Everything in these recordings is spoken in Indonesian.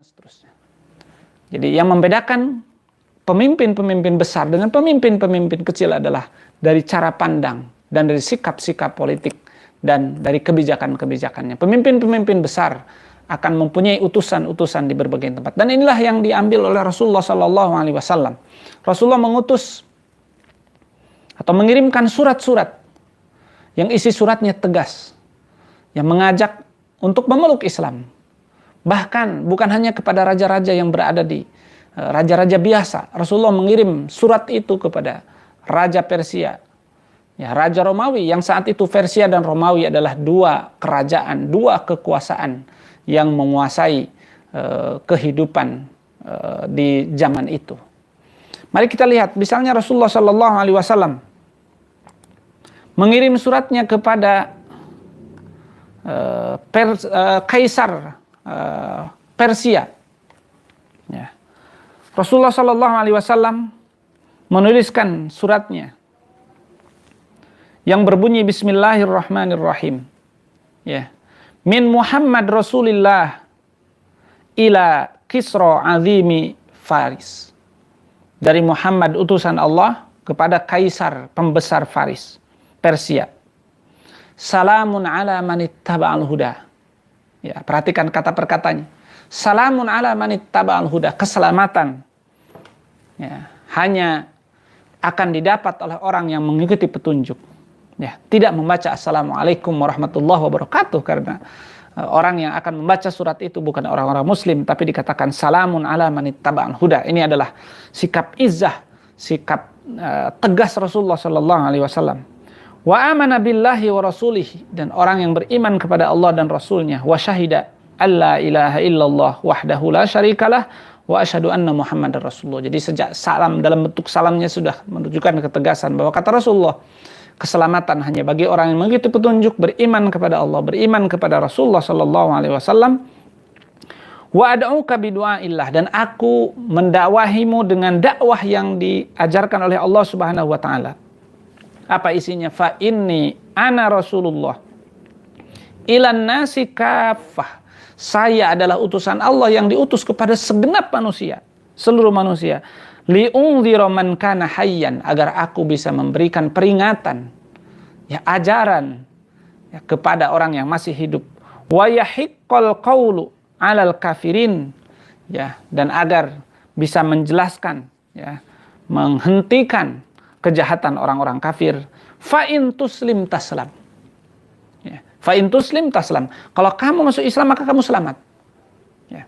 seterusnya. Jadi yang membedakan pemimpin-pemimpin besar dengan pemimpin-pemimpin kecil adalah dari cara pandang dan dari sikap-sikap politik dan dari kebijakan-kebijakannya. Pemimpin-pemimpin besar akan mempunyai utusan-utusan di berbagai tempat. Dan inilah yang diambil oleh Rasulullah SAW. Rasulullah mengutus atau mengirimkan surat-surat yang isi suratnya tegas, yang mengajak untuk memeluk Islam. Bahkan bukan hanya kepada raja-raja yang berada di raja-raja biasa. Rasulullah mengirim surat itu kepada Raja Persia, ya, Raja Romawi, yang saat itu Persia dan Romawi adalah dua kerajaan, dua kekuasaan yang menguasai kehidupan di zaman itu. Mari kita lihat, misalnya Rasulullah SAW mengirim suratnya kepada Kaisar Persia. Ya. Rasulullah SAW menuliskan suratnya yang berbunyi Bismillahirrahmanirrahim. Ya. Min Muhammad Rasulillah ila Kisra azimi Faris. Dari Muhammad utusan Allah kepada Kaisar pembesar Faris, Persia. Salamun ala manittaba'al huda. Ya, perhatikan kata perkatanya. Salamun ala manittaba'al huda, keselamatan. Ya, hanya akan didapat oleh orang yang mengikuti petunjuk. Ya, tidak membaca Assalamualaikum warahmatullahi wabarakatuh, karena orang yang akan membaca surat itu bukan orang-orang muslim, tapi dikatakan salamun ala manittaba'al huda. Ini adalah sikap izzah, sikap tegas Rasulullah SAW. Wa amana billahi wa rasulihi, dan orang yang beriman kepada Allah dan Rasulnya. Wa syahida alla ilaha illallah wahdahu la syarikalah wa asyhadu anna Muhammadar Rasulullah. Jadi sejak salam, dalam bentuk salamnya sudah menunjukkan ketegasan bahwa kata Rasulullah, keselamatan hanya bagi orang yang mengikuti petunjuk, beriman kepada Allah, beriman kepada Rasulullah SAW. Wa ad'uka bidu'aillah, dan aku mendakwahimu dengan dakwah yang diajarkan oleh Allah Subhanahu wa taala. Apa isinya? Fa inni ana Rasulullah ilan nasi kafah. Saya adalah utusan Allah yang diutus kepada segenap manusia, seluruh manusia. Li'unzira man kana hayyan, agar aku bisa memberikan peringatan, ya, ajaran, ya, kepada orang yang masih hidup. Wa yahiqqal qawlu 'alal kafirin, ya, dan agar bisa menjelaskan, ya, menghentikan kejahatan orang-orang kafir. Fa in tuslim taslam. Ya, fa in tuslim taslam. Kalau kamu masuk Islam maka kamu selamat. Ya.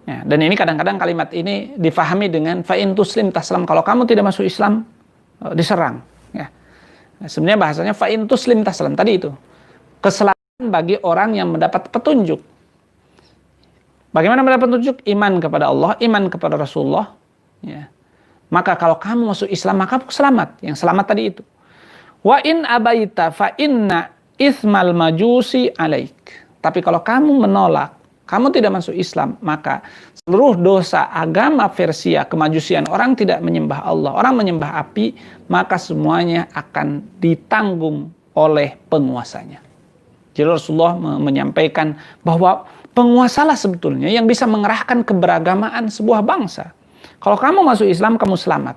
Ya, dan ini kadang-kadang kalimat ini difahami dengan fa in tuslim taslam. Kalau kamu tidak masuk Islam, diserang. Ya. Nah, sebenarnya bahasanya fa in tuslim taslam tadi itu. Keselamatan bagi orang yang mendapat petunjuk. Bagaimana mendapat petunjuk? Iman kepada Allah, iman kepada Rasulullah. Ya. Maka kalau kamu masuk Islam maka selamat. Yang selamat tadi itu. Wa in abaita fa inna ismal majusi alaik. Tapi kalau kamu menolak, kamu tidak masuk Islam, maka seluruh dosa agama Persia, kemajusian, orang tidak menyembah Allah, orang menyembah api, maka semuanya akan ditanggung oleh penguasanya. Jadi Rasulullah menyampaikan bahwa penguasalah sebetulnya yang bisa mengerahkan keberagamaan sebuah bangsa. Kalau kamu masuk Islam, kamu selamat.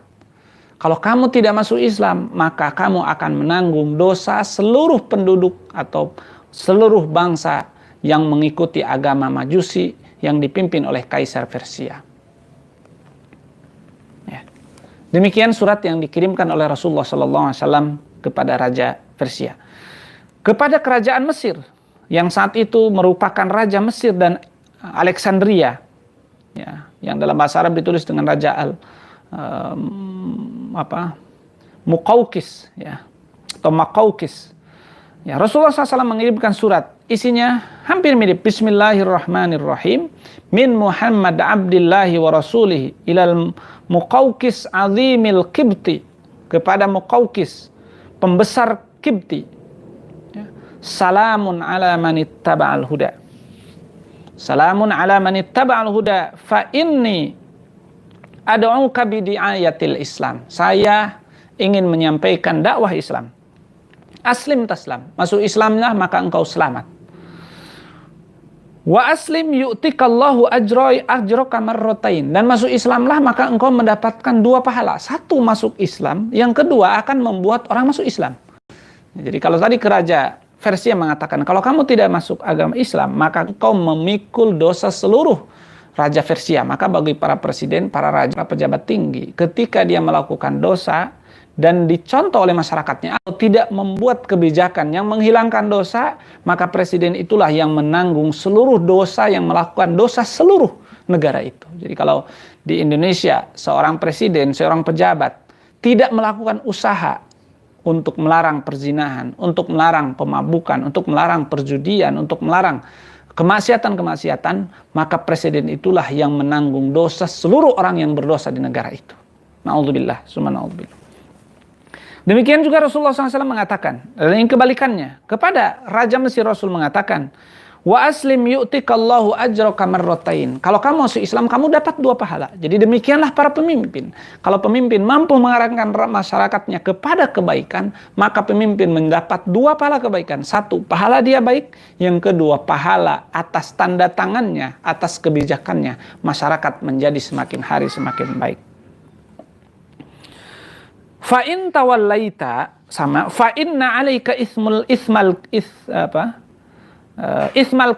Kalau kamu tidak masuk Islam, maka kamu akan menanggung dosa seluruh penduduk atau seluruh bangsa yang mengikuti agama Majusi yang dipimpin oleh Kaisar Persia. Ya. Demikian surat yang dikirimkan oleh Rasulullah SAW kepada Raja Persia. Kepada kerajaan Mesir, yang saat itu merupakan Raja Mesir dan Alexandria, ya, yang dalam bahasa Arab ditulis dengan Raja Muqawqis, ya, atau Maqawqis. Ya, Rasulullah SAW mengirimkan surat, isinya hampir mirip. Bismillahirrahmanirrahim. Min Muhammad abdillahi wa rasulihi ilal Muqawqis azimil Qibti, kepada Muqawqis pembesar Qibti. Ya. Salamun ala manittaba'al huda. Salamun ala manittaba'al huda fa inni ad'uka bidi'ayatil Islam. Saya ingin menyampaikan dakwah Islam. Aslim taslam. Masuk Islamlah maka engkau selamat. Wa aslim yu'tikallahu ajraka marratain. Dan masuk Islamlah maka engkau mendapatkan 2 pahala. 1 masuk Islam, yang kedua akan membuat orang masuk Islam. Jadi kalau tadi Raja Persia mengatakan kalau kamu tidak masuk agama Islam, maka engkau memikul dosa seluruh Raja Persia. Maka bagi para presiden, para raja, para pejabat tinggi, ketika dia melakukan dosa dan dicontoh oleh masyarakatnya atau tidak membuat kebijakan yang menghilangkan dosa, maka presiden itulah yang menanggung seluruh dosa yang melakukan dosa seluruh negara itu. Jadi kalau di Indonesia seorang presiden, seorang pejabat tidak melakukan usaha untuk melarang perzinahan, untuk melarang pemabukan, untuk melarang perjudian, untuk melarang kemaksiatan-kemaksiatan, maka presiden itulah yang menanggung dosa seluruh orang yang berdosa di negara itu. Na'udzubillah, summa na'udzubillah. Demikian juga Rasulullah SAW mengatakan, dan yang kebalikannya, kepada Raja Mesir Rasul mengatakan, wa aslim yu'tikallahu ajraka marratain. Kalau kamu masuk Islam, kamu dapat 2 pahala. Jadi demikianlah para pemimpin. Kalau pemimpin mampu mengarahkan masyarakatnya kepada kebaikan, maka pemimpin mendapat 2 pahala kebaikan. 1, pahala dia baik. Yang kedua, pahala atas tanda tangannya, atas kebijakannya, masyarakat menjadi semakin hari semakin baik. Fa in tawallaita sama fa inna 'alaika ismal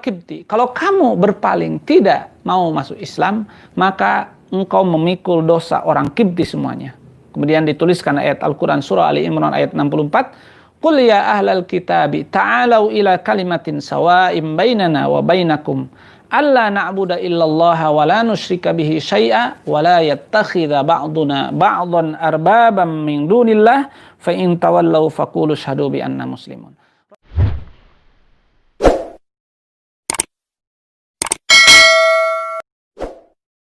kibti. Kalau kamu berpaling tidak mau masuk Islam, maka engkau memikul dosa orang Kibti semuanya. Kemudian dituliskan ayat Al-Quran surah Ali Imran ayat 64. Qul ya ahlal kitabi ta'alau ila kalimatin sawa'im bainana wa bainakum alla na'budu illallaha wa la nusyrika bihi syai'a wa la yattakhidha ba'duna ba'dan arbaban min dunillah fa in tawallau faqulu syahadu bi anna muslimun.